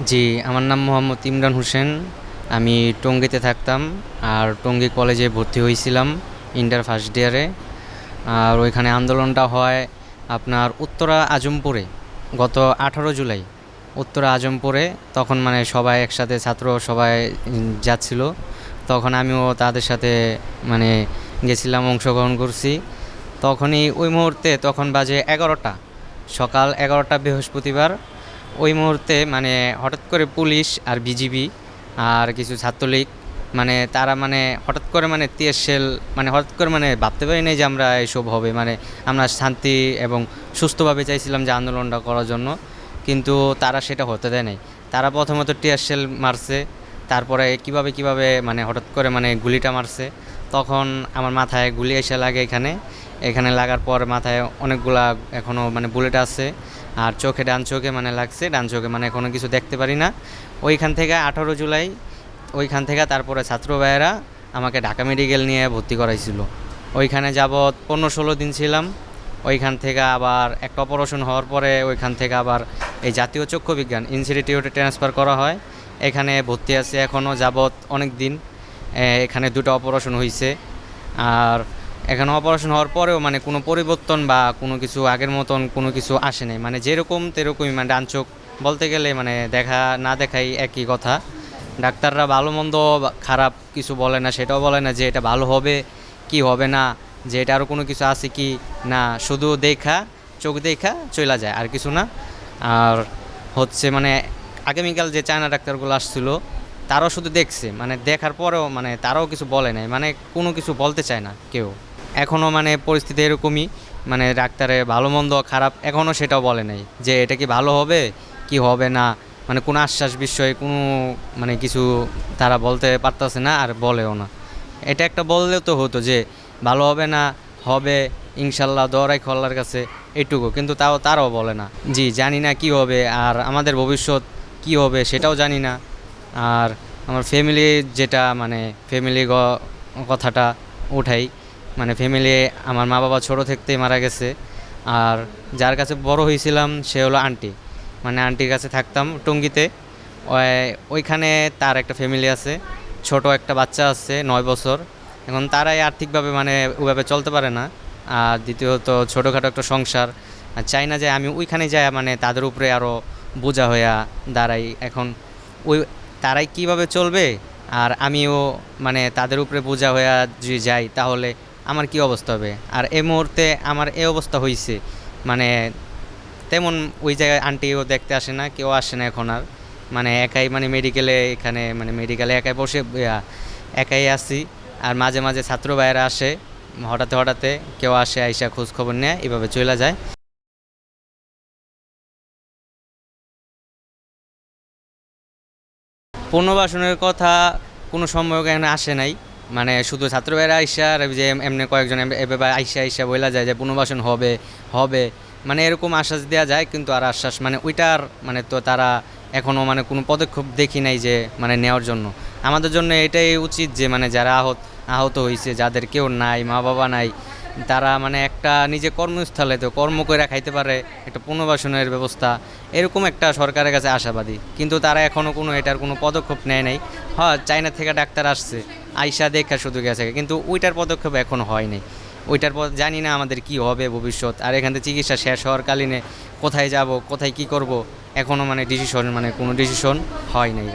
জি, আমার নাম মোহাম্মদ ইমরান হোসেন। আমি টঙ্গীতে থাকতাম। আর টঙ্গী কলেজে ভর্তি হয়েছিলাম ইন্টার ফার্স্ট ইয়ারে। আর ওইখানে আন্দোলনটা হয় আপনার উত্তরা আজমপুরে, গত 18 জুলাই উত্তরা আজমপুরে। তখন মানে সবাই একসাথে ছাত্র সবাই যাচ্ছিল। তখন আমিও তাদের সাথে মানে গেছিলাম, অংশগ্রহণ করছি। তখনই ওই মুহূর্তে তখন বাজে 11টা, সকাল 11টা, বৃহস্পতিবার। ওই মুহূর্তে মানে হঠাৎ করে পুলিশ আর বিজিবি আর কিছু ছাত্রলীগ মানে তারা মানে হঠাৎ করে মানে তিয়াসেল মানে হঠাৎ করে মানে ভাবতে পারি নাই যে আমরা এসব হবে। মানে আমরা শান্তি এবং সুস্থভাবে চাইছিলাম যে আন্দোলনটা করার জন্য, কিন্তু তারা সেটা হতে দেয় নাই। তারা প্রথমত টিয়ারশেল মারছে, তারপরে কিভাবে কিভাবে মানে হঠাৎ করে মানে গুলিটা মারছে। তখন আমার মাথায় গুলি এসে লাগে এখানে। এখানে লাগার পর মাথায় অনেকগুলা এখনও মানে বুলেট আছে। আর চোখে, ডান চোখে মানে লাগছে, ডান চোখে মানে কোনো কিছু দেখতে পারি না। ওইখান থেকে 18 জুলাই ওইখান থেকে তারপরে ছাত্র ভাইয়েরা আমাকে ঢাকা মেডিকেল নিয়ে ভর্তি করাইছিল। ওইখানে যাবৎ 15-16 দিন ছিলাম। ওইখান থেকে আবার একটা অপারেশন হওয়ার পরে ওইখান থেকে আবার এই জাতীয় চক্ষু বিজ্ঞান ইনস্টিটিউটে ট্রান্সফার করা হয়। এখানে ভর্তি আছে এখনও যাবৎ অনেক দিন। এখানে দুটো অপারেশন হয়েছে। আর এখানে অপারেশন হওয়ার পরেও মানে কোনো পরিবর্তন বা কোনো কিছু আগের মতন কোনো কিছু আসে নাই, মানে যেরকম তেরকমই। মানে ডান চোখ বলতে গেলে মানে দেখা না দেখাই একই কথা। ডাক্তাররা ভালো মন্দ খারাপ কিছু বলে না, সেটাও বলে না যে এটা ভালো হবে কি হবে না, যে এটা আরও কোনো কিছু আছে কি না, শুধু দেখা, চোখ দেখা চলে যায়, আর কিছু না। আর হচ্ছে মানে আগামীকাল যে চায়না ডাক্তারগুলো আসছিল তারাও শুধু দেখছে, মানে দেখার পরেও মানে তারাও কিছু বলে নাই, মানে কোনো কিছু বলতে চায় না কেউ। এখনও মানে পরিস্থিতি এরকমই, মানে ডাক্তারে ভালো মন্দ খারাপ এখনও সেটাও বলে নাই যে এটা কি ভালো হবে কি হবে না। মানে কোনো আশ্বাস বিষয়ে কোনো মানে কিছু তারা বলতে পারতেছে না, আর বলেও না। এটা একটা বললেও তো হতো যে ভালো হবে না, হবে ইনশাল্লাহ, দৌড়াই খোল্লার কাছে, এইটুকু, কিন্তু তাও তারাও বলে না। জি, জানি না কি হবে, আর আমাদের ভবিষ্যৎ কি হবে সেটাও জানি না। আর আমার ফ্যামিলি, যেটা মানে ফ্যামিলি কথাটা উঠাই, মানে ফ্যামিলি, আমার মা বাবা ছোটো থাকতেই মারা গেছে। আর যার কাছে বড় হয়েছিলাম সে হলো আন্টি, মানে আন্টির কাছে থাকতাম টঙ্গীতে। ওইখানে তার একটা ফ্যামিলি আছে, ছোট একটা বাচ্চা আছে 9 বছর। এখন তারাই আর্থিকভাবে মানে ওইভাবে চলতে পারে না। আর দ্বিতীয়ত ছোটোখাটো একটা সংসার। আর চাই না যে আমি ওইখানে যাই মানে তাদের উপরে আরও বোঝা হইয়া দাঁড়াই। এখন ওই তারাই কিভাবে চলবে, আর আমিও মানে তাদের উপরে বোঝা হইয়া যদি যাই তাহলে আমার কি অবস্থা হবে। আর এই মুহূর্তে আমার এই অবস্থা হয়েছে, মানে তেমন ওই জায়গায় আন্টিও দেখতে আসে না, কেউ আসে না এখন আর। মানে একাই মানে মেডিকেলে, এখানে মানে মেডিকেলে একাই বসে একাই আছি। আর মাঝে মাঝে ছাত্র ভাইয়েরা আসে, হঠাৎ হঠাৎ কেউ আসে, আইসা খোঁজ খবর নেয়, এভাবে চলে যায়। পুনর্বাসনের কথা কোনো সময় এখানে আসে নাই। মানে শুধু ছাত্র ভাইয়েরা আইসা আর যে এমনি কয়েকজন এভাবে আইসা আইসা বইলা যায় যে পুনর্বাসন হবে হবে, মানে এরকম আশ্বাস দেওয়া যায়, কিন্তু আর আশ্বাস মানে ওইটার মানে তো তারা এখনও মানে কোনো পদক্ষেপ দেখি নাই যে মানে নেওয়ার জন্য। আমাদের জন্য এটাই উচিত যে মানে যারা আহত হয়েছে, যাদের কেউ নাই, মা বাবা নাই, তারা মানে একটা নিজে কর্মস্থলে তো কর্ম করে খাইতে পারে, একটা পুনর্বাসনের ব্যবস্থা, এরকম একটা সরকারের কাছে আশাবাদী। কিন্তু তারা এখনও কোনো এটার কোনো পদক্ষেপ নেয় নাই। হ্যাঁ, চায়না থেকে ডাক্তার আসছে, আইসা দেখা শুধু গেছে, কিন্তু ওইটার পদক্ষেপ এখনও হয় নাই। ওইটার পর জানি না আমাদের কি হবে ভবিষ্যৎ। আর এখান থেকে চিকিৎসা শেষ হওয়ার কালীনে কোথায় যাব, কোথায় কি করব, এখনও মানে ডিসিশন মানে কোনো ডিসিশন হয় নাই।